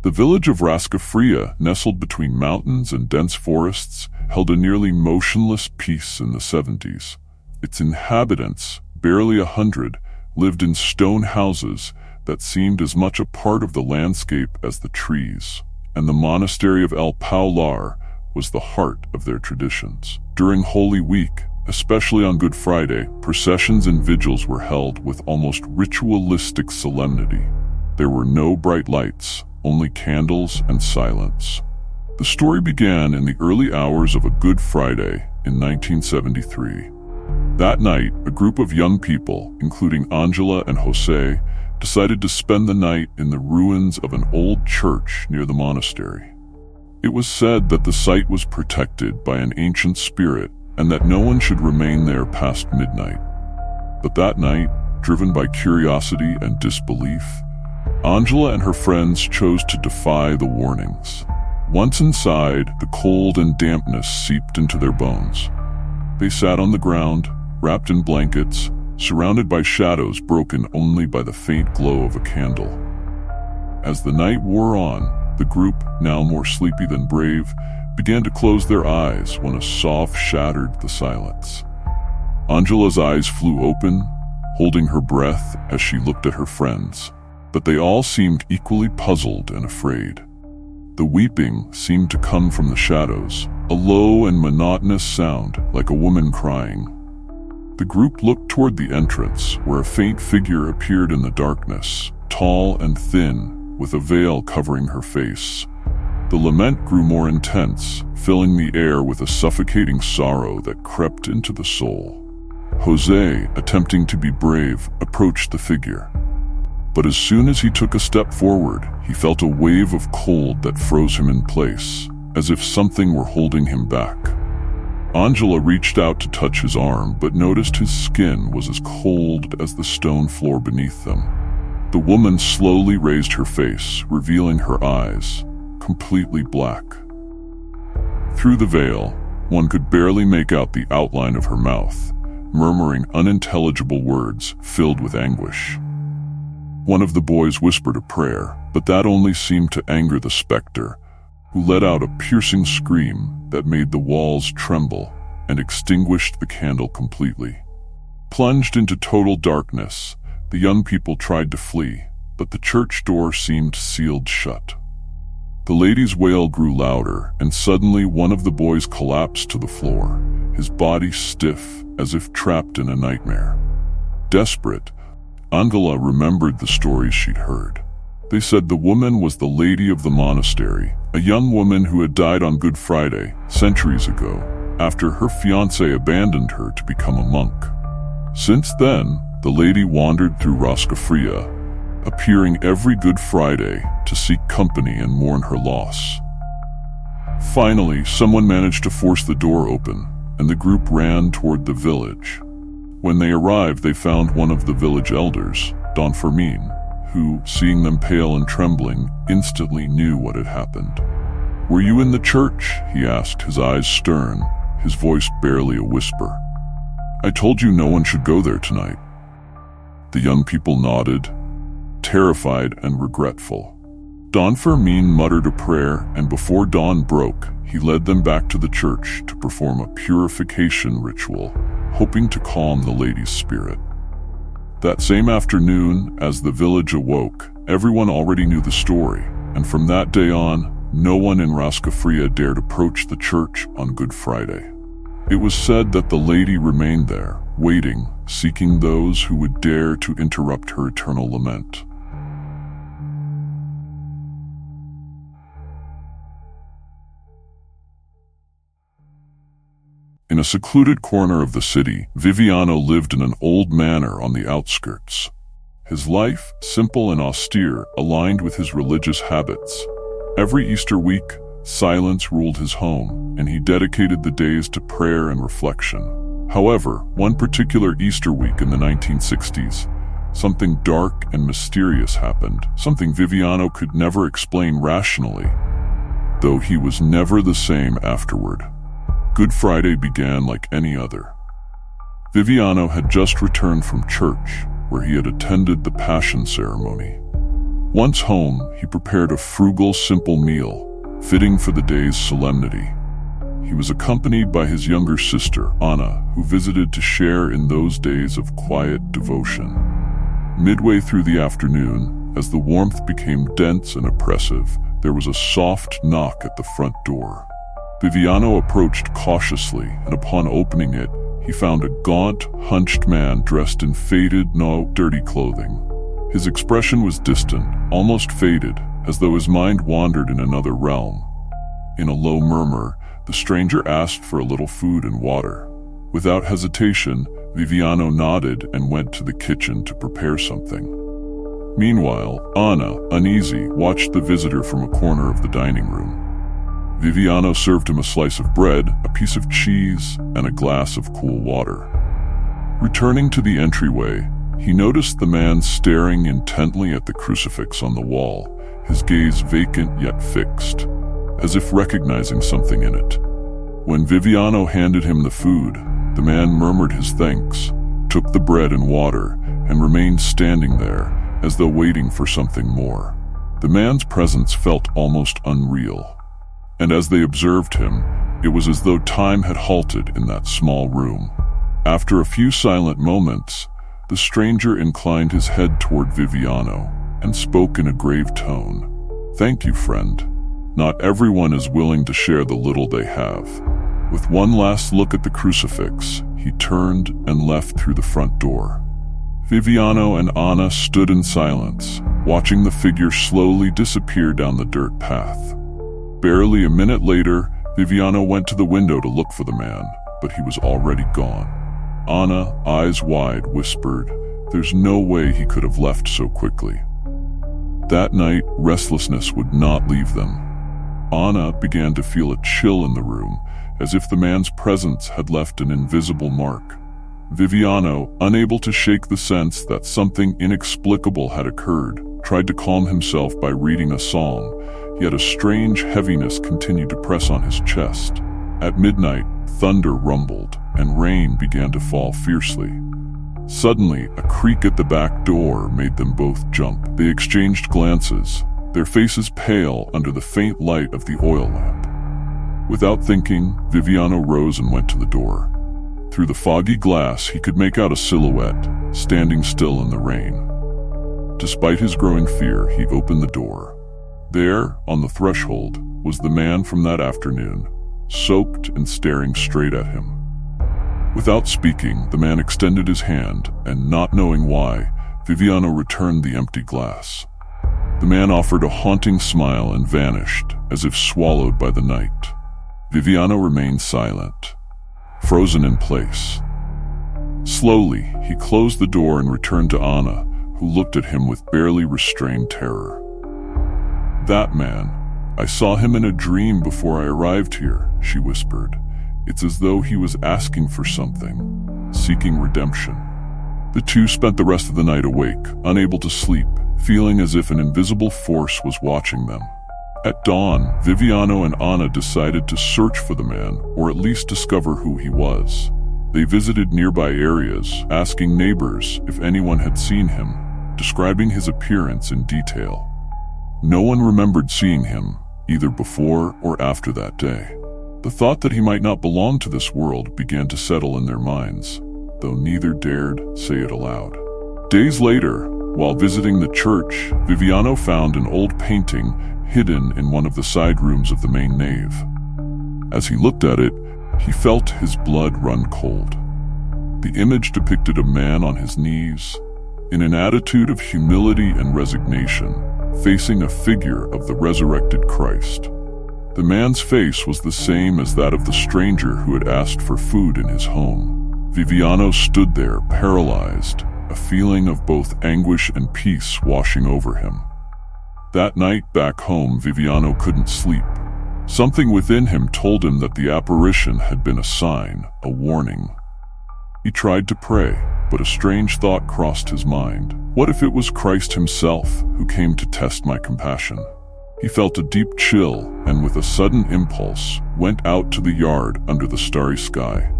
The village of Rascafria, nestled between mountains and dense forests, held a nearly motionless peace in the 70s. Its inhabitants, barely 100, lived in stone houses that seemed as much a part of the landscape as the trees, and the monastery of El Paular was the heart of their traditions. During Holy Week, especially on Good Friday, processions and vigils were held with almost ritualistic solemnity. There were no bright lights, only candles and silence. The story began in the early hours of a Good Friday in 1973. That night, a group of young people, including Angela and Jose, decided to spend the night in the ruins of an old church near the monastery. It was said that the site was protected by an ancient spirit and that no one should remain there past midnight. But that night, driven by curiosity and disbelief, Angela and her friends chose to defy the warnings. Once inside, the cold and dampness seeped into their bones. They sat on the ground, wrapped in blankets, surrounded by shadows broken only by the faint glow of a candle. As the night wore on, the group, now more sleepy than brave, began to close their eyes when a sob shattered the silence. Angela's eyes flew open, holding her breath as she looked at her friends, but they all seemed equally puzzled and afraid. The weeping seemed to come from the shadows, a low and monotonous sound like a woman crying. The group looked toward the entrance, where a faint figure appeared in the darkness, tall and thin, with a veil covering her face. The lament grew more intense, filling the air with a suffocating sorrow that crept into the soul. Jose, attempting to be brave, approached the figure. But as soon as he took a step forward, he felt a wave of cold that froze him in place, as if something were holding him back. Angela reached out to touch his arm, but noticed his skin was as cold as the stone floor beneath them. The woman slowly raised her face, revealing her eyes, completely black. Through the veil, one could barely make out the outline of her mouth, murmuring unintelligible words filled with anguish. One of the boys whispered a prayer, but that only seemed to anger the specter, who let out a piercing scream that made the walls tremble and extinguished the candle completely. Plunged into total darkness, the young people tried to flee, but the church door seemed sealed shut. The lady's wail grew louder, and suddenly one of the boys collapsed to the floor, his body stiff as if trapped in a nightmare. Desperate, Angela remembered the stories she'd heard. They said the woman was the lady of the monastery, a young woman who had died on Good Friday, centuries ago, after her fiancé abandoned her to become a monk. Since then, the lady wandered through Rascafria, appearing every Good Friday to seek company and mourn her loss. Finally, someone managed to force the door open, and the group ran toward the village. When they arrived, they found one of the village elders, Don Fermin, who, seeing them pale and trembling, instantly knew what had happened. "Were you in the church?" he asked, his eyes stern, his voice barely a whisper. "I told you no one should go there tonight." The young people nodded, terrified and regretful. Don Fermin muttered a prayer, and before dawn broke, he led them back to the church to perform a purification ritual, hoping to calm the lady's spirit. That same afternoon, as the village awoke, everyone already knew the story, and from that day on, no one in Rascafria dared approach the church on Good Friday. It was said that the lady remained there, waiting, seeking those who would dare to interrupt her eternal lament. In a secluded corner of the city, Viviano lived in an old manor on the outskirts. His life, simple and austere, aligned with his religious habits. Every Easter week, silence ruled his home, and he dedicated the days to prayer and reflection. However, one particular Easter week in the 1960s, something dark and mysterious happened, something Viviano could never explain rationally, though he was never the same afterward. Good Friday began like any other. Viviano had just returned from church, where he had attended the Passion ceremony. Once home, he prepared a frugal, simple meal, fitting for the day's solemnity. He was accompanied by his younger sister, Anna, who visited to share in those days of quiet devotion. Midway through the afternoon, as the warmth became dense and oppressive, there was a soft knock at the front door. Viviano approached cautiously, and upon opening it, he found a gaunt, hunched man dressed in faded, dirty clothing. His expression was distant, almost faded, as though his mind wandered in another realm. In a low murmur, the stranger asked for a little food and water. Without hesitation, Viviano nodded and went to the kitchen to prepare something. Meanwhile, Anna, uneasy, watched the visitor from a corner of the dining room. Viviano served him a slice of bread, a piece of cheese, and a glass of cool water. Returning to the entryway, he noticed the man staring intently at the crucifix on the wall, his gaze vacant yet fixed, as if recognizing something in it. When Viviano handed him the food, the man murmured his thanks, took the bread and water, and remained standing there, as though waiting for something more. The man's presence felt almost unreal, and as they observed him, it was as though time had halted in that small room. After a few silent moments, the stranger inclined his head toward Viviano and spoke in a grave tone. "Thank you, friend. Not everyone is willing to share the little they have." With one last look at the crucifix, he turned and left through the front door. Viviano and Anna stood in silence, watching the figure slowly disappear down the dirt path. Barely a minute later, Viviano went to the window to look for the man, but he was already gone. Anna, eyes wide, whispered, "There's no way he could have left so quickly." That night, restlessness would not leave them. Anna began to feel a chill in the room, as if the man's presence had left an invisible mark. Viviano, unable to shake the sense that something inexplicable had occurred, tried to calm himself by reading a psalm, yet a strange heaviness continued to press on his chest. At midnight, thunder rumbled, and rain began to fall fiercely. Suddenly, a creak at the back door made them both jump. They exchanged glances, their faces pale under the faint light of the oil lamp. Without thinking, Viviano rose and went to the door. Through the foggy glass, he could make out a silhouette, standing still in the rain. Despite his growing fear, he opened the door. There, on the threshold, was the man from that afternoon, soaked and staring straight at him. Without speaking, the man extended his hand, and not knowing why, Viviano returned the empty glass. The man offered a haunting smile and vanished, as if swallowed by the night. Viviano remained silent, frozen in place. Slowly, he closed the door and returned to Anna, who looked at him with barely restrained terror. "That man, I saw him in a dream before I arrived here," she whispered. "It's as though he was asking for something, seeking redemption." The two spent the rest of the night awake, unable to sleep, feeling as if an invisible force was watching them. At dawn, Viviano and Anna decided to search for the man, or at least discover who he was. They visited nearby areas, asking neighbors if anyone had seen him, describing his appearance in detail. No one remembered seeing him, either before or after that day. The thought that he might not belong to this world began to settle in their minds, though neither dared say it aloud. Days later, while visiting the church, Viviano found an old painting hidden in one of the side rooms of the main nave. As he looked at it, he felt his blood run cold. The image depicted a man on his knees, in an attitude of humility and resignation, facing a figure of the resurrected Christ. The man's face was the same as that of the stranger who had asked for food in his home. Viviano stood there, paralyzed, a feeling of both anguish and peace washing over him. That night back home, Viviano couldn't sleep. Something within him told him that the apparition had been a sign, a warning. He tried to pray, but a strange thought crossed his mind. What if it was Christ himself who came to test my compassion? He felt a deep chill, and with a sudden impulse, went out to the yard under the starry sky.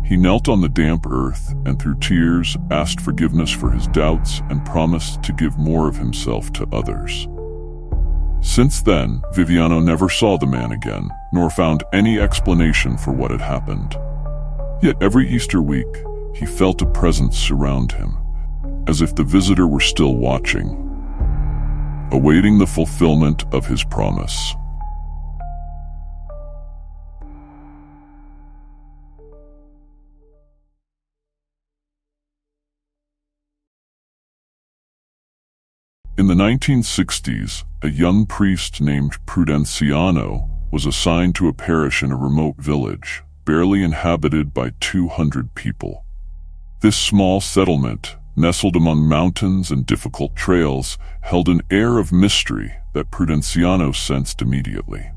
He knelt on the damp earth and through tears asked forgiveness for his doubts and promised to give more of himself to others. Since then, Viviano never saw the man again, nor found any explanation for what had happened. Yet every Easter week, he felt a presence surround him, as if the visitor were still watching, awaiting the fulfillment of his promise. In the 1960s, a young priest named Prudenciano was assigned to a parish in a remote village, barely inhabited by 200 people. This small settlement, nestled among mountains and difficult trails, held an air of mystery that Prudenciano sensed immediately.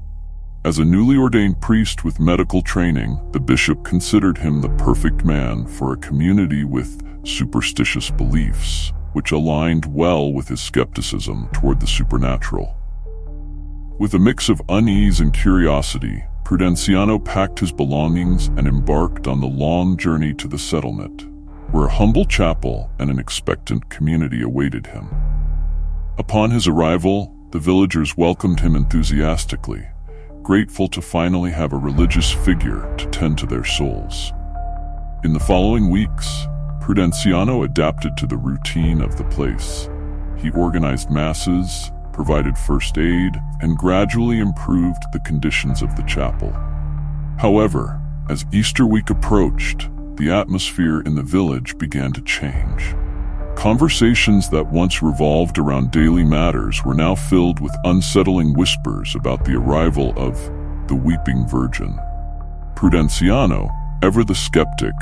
As a newly ordained priest with medical training, the bishop considered him the perfect man for a community with superstitious beliefs, which aligned well with his skepticism toward the supernatural. With a mix of unease and curiosity, Prudenciano packed his belongings and embarked on the long journey to the settlement, where a humble chapel and an expectant community awaited him. Upon his arrival, the villagers welcomed him enthusiastically, grateful to finally have a religious figure to tend to their souls. In the following weeks, Prudenciano adapted to the routine of the place. He organized masses, provided first aid, and gradually improved the conditions of the chapel. However, as Easter week approached, the atmosphere in the village began to change. Conversations that once revolved around daily matters were now filled with unsettling whispers about the arrival of the Weeping Virgin. Prudenciano, ever the skeptic,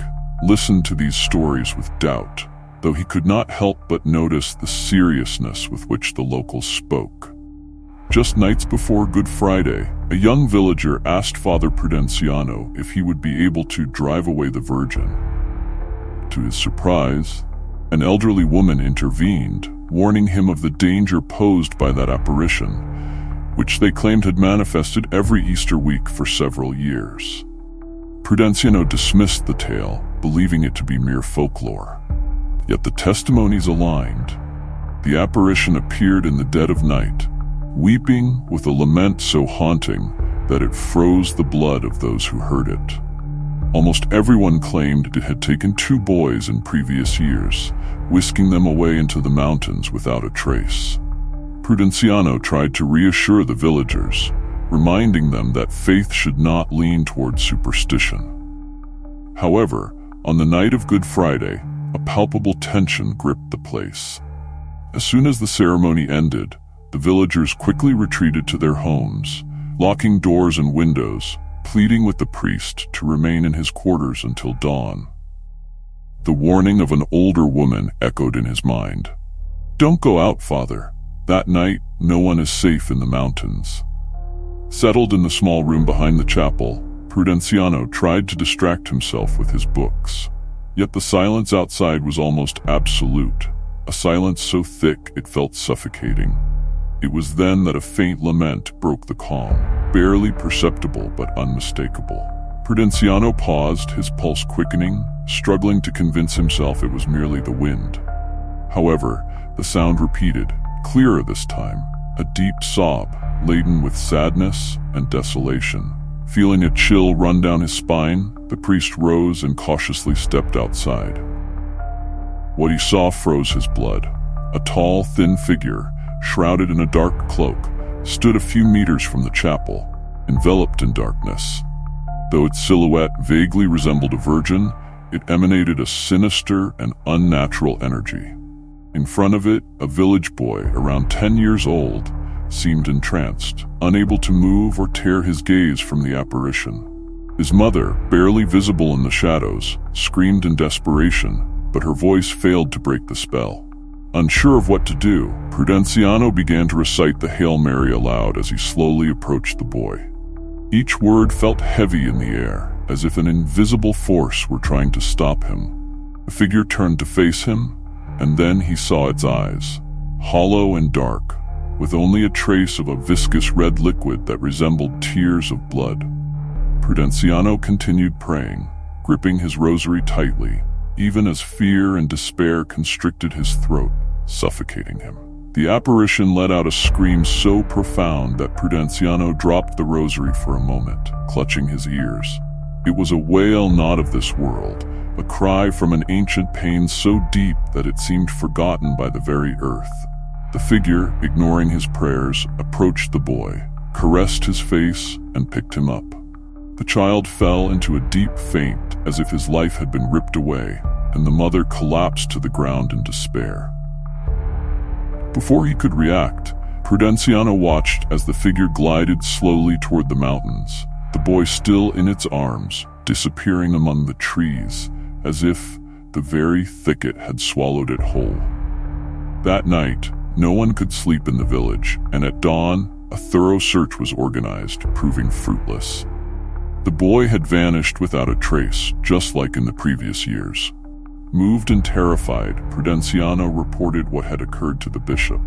listened to these stories with doubt, though he could not help but notice the seriousness with which the locals spoke. Just nights before Good Friday, a young villager asked Father Prudenciano if he would be able to drive away the Virgin. To his surprise, an elderly woman intervened, warning him of the danger posed by that apparition, which they claimed had manifested every Easter week for several years. Prudenciano dismissed the tale, believing it to be mere folklore. Yet the testimonies aligned. The apparition appeared in the dead of night, weeping with a lament so haunting that it froze the blood of those who heard it. Almost everyone claimed it had taken 2 boys in previous years, whisking them away into the mountains without a trace. Prudenciano tried to reassure the villagers, reminding them that faith should not lean toward superstition. However, on the night of Good Friday, a palpable tension gripped the place. As soon as the ceremony ended, the villagers quickly retreated to their homes, locking doors and windows, pleading with the priest to remain in his quarters until dawn. The warning of an older woman echoed in his mind. "Don't go out, Father. That night, no one is safe in the mountains." Settled in the small room behind the chapel, Prudenciano tried to distract himself with his books. Yet the silence outside was almost absolute, a silence so thick it felt suffocating. It was then that a faint lament broke the calm, barely perceptible but unmistakable. Prudenciano paused, his pulse quickening, struggling to convince himself it was merely the wind. However, the sound repeated, clearer this time, a deep sob, laden with sadness and desolation. Feeling a chill run down his spine, the priest rose and cautiously stepped outside. What he saw froze his blood. A tall, thin figure, shrouded in a dark cloak, stood a few meters from the chapel, enveloped in darkness. Though its silhouette vaguely resembled a virgin, it emanated a sinister and unnatural energy. In front of it, a village boy, around 10 years old, seemed entranced, unable to move or tear his gaze from the apparition. His mother, barely visible in the shadows, screamed in desperation, but her voice failed to break the spell. Unsure of what to do, Prudenciano began to recite the Hail Mary aloud as he slowly approached the boy. Each word felt heavy in the air, as if an invisible force were trying to stop him. The figure turned to face him, and then he saw its eyes, hollow and dark, with only a trace of a viscous red liquid that resembled tears of blood. Prudenciano continued praying, gripping his rosary tightly, even as fear and despair constricted his throat, suffocating him. The apparition let out a scream so profound that Prudenciano dropped the rosary for a moment, clutching his ears. It was a wail not of this world, a cry from an ancient pain so deep that it seemed forgotten by the very earth. The figure, ignoring his prayers, approached the boy, caressed his face, and picked him up. The child fell into a deep faint as if his life had been ripped away, and the mother collapsed to the ground in despair. Before he could react, Prudenciano watched as the figure glided slowly toward the mountains, the boy still in its arms, disappearing among the trees, as if the very thicket had swallowed it whole. That night, no one could sleep in the village, and at dawn, a thorough search was organized, proving fruitless. The boy had vanished without a trace, just like in the previous years. Moved and terrified, Prudenciano reported what had occurred to the bishop.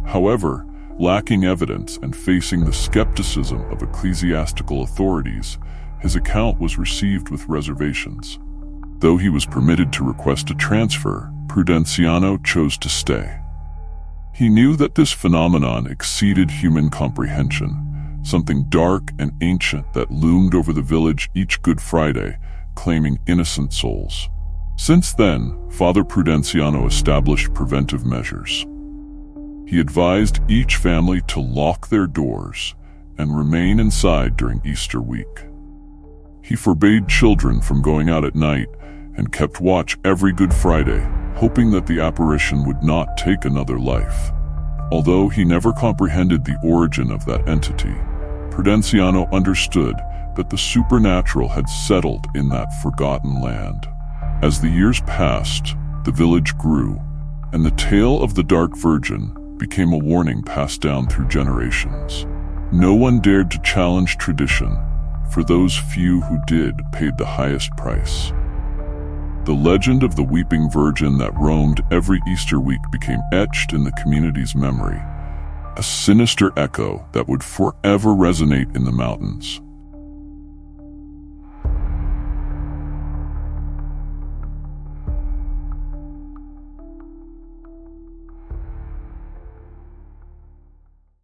However, lacking evidence and facing the skepticism of ecclesiastical authorities, his account was received with reservations. Though he was permitted to request a transfer, Prudenciano chose to stay. He knew that this phenomenon exceeded human comprehension, something dark and ancient that loomed over the village each Good Friday, claiming innocent souls. Since then, Father Prudenciano established preventive measures. He advised each family to lock their doors and remain inside during Easter week. He forbade children from going out at night and kept watch every Good Friday, hoping that the apparition would not take another life. Although he never comprehended the origin of that entity, Prudenciano understood that the supernatural had settled in that forgotten land. As the years passed, the village grew, and the tale of the Dark Virgin became a warning passed down through generations. No one dared to challenge tradition, for those few who did paid the highest price. The legend of the Weeping Virgin that roamed every Easter week became etched in the community's memory, a sinister echo that would forever resonate in the mountains.